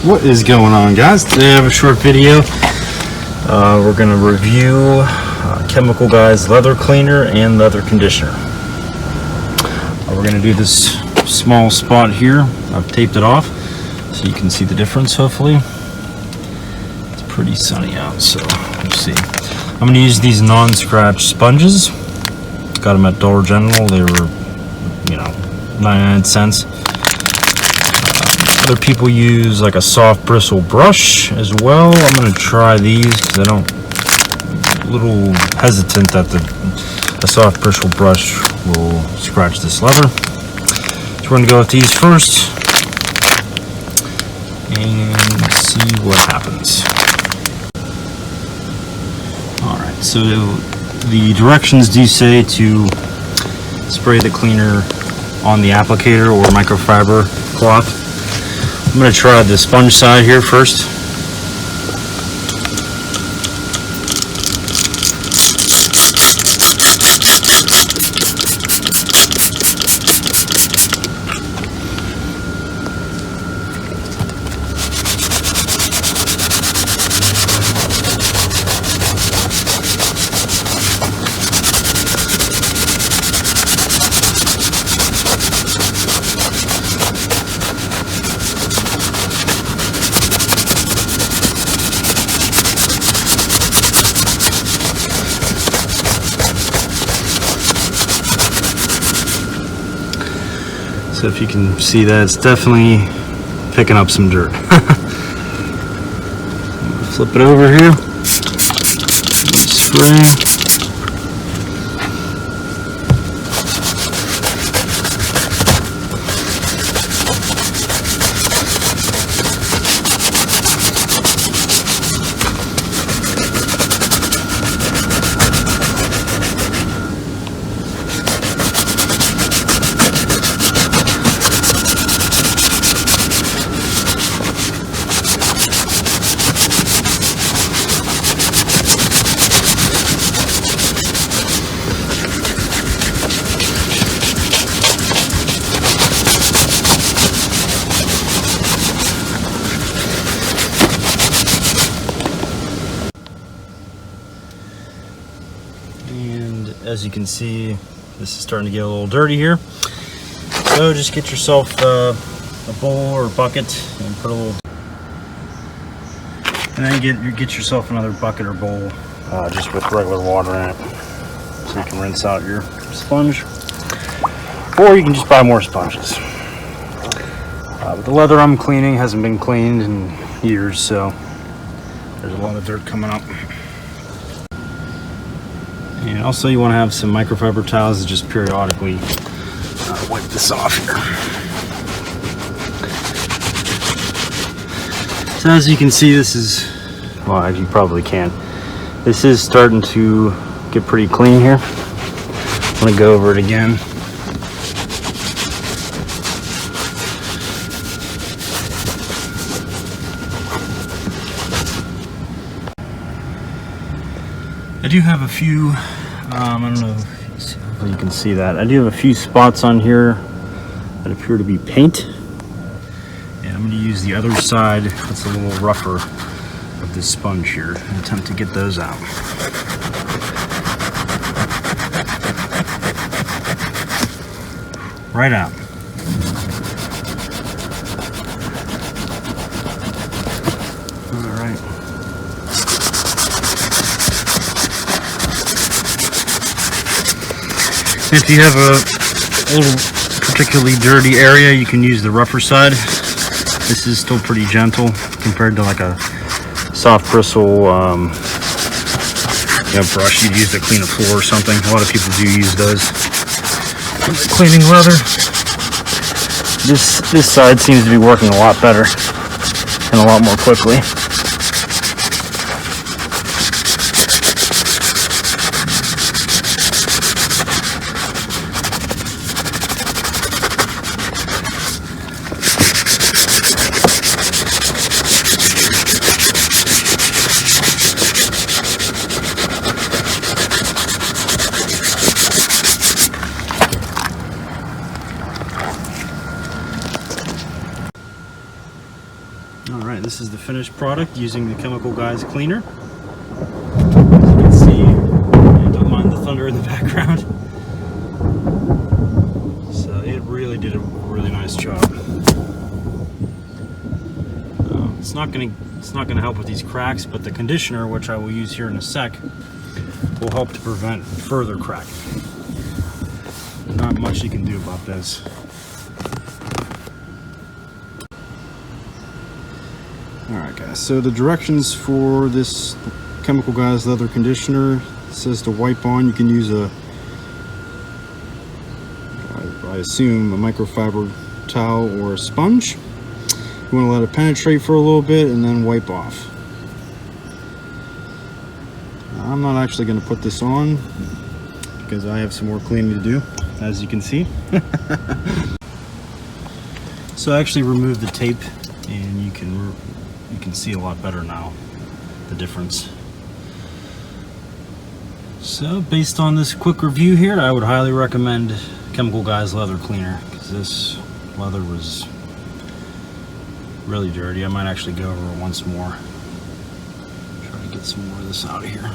What is going on, guys? Today I have a short video. We're going to review Chemical Guys leather cleaner and leather conditioner. We're going to do this small spot here. I've taped it off so you can see the difference, hopefully. It's pretty sunny out, so we'll see. I'm going to use these non-scratch sponges. Got them at Dollar General. They were, 99 cents. Other people use like a soft bristle brush as well. I'm going to try these because I'm a little hesitant that the soft bristle brush will scratch this leather. So we're going to go with these first and see what happens. Alright, so the directions do say to spray the cleaner on the applicator or microfiber cloth. I'm going to try the sponge side here first. So if you can see that, it's definitely picking up some dirt. Flip it over here. Spray. As you can see, this is starting to get a little dirty here. So just get yourself a bowl or a bucket and put a little, and then get yourself another bucket or bowl just with regular water in it, so you can rinse out your sponge, or you can just buy more sponges. But the leather I'm cleaning hasn't been cleaned in years, so there's a lot of dirt coming up. And also you want to have some microfiber towels to just periodically wipe this off here. So as you can see, this is, well, you probably can't. This is starting to get pretty clean here. I'm going to go over it again. I do have a few, I don't know if you can see that. I do have a few spots on here that appear to be paint. And I'm going to use the other side that's a little rougher of this sponge here and attempt to get those out. Right out. If you have a little particularly dirty area, you can use the rougher side. This is still pretty gentle compared to like a soft bristle brush you'd use to clean a floor or something. A lot of people do use those cleaning leather. This side seems to be working a lot better and a lot more quickly. Alright, this is the finished product using the Chemical Guys cleaner. As you can see, don't mind the thunder in the background. So it really did a really nice job. It's not gonna help with these cracks, but the conditioner, which I will use here in a sec, will help to prevent further cracking. Not much you can do about this. Alright guys, so the directions for this Chemical Guys leather conditioner, it says to wipe on. You can use I assume a microfiber towel or a sponge. You want to let it penetrate for a little bit and then wipe off. I'm not actually going to put this on because I have some more cleaning to do, as you can see. So I actually removed the tape, and you can see a lot better now the difference. So based on this quick review here, I would highly recommend Chemical Guys leather cleaner, because this leather was really dirty. I might actually go over it once more. Try to get some more of this out of here.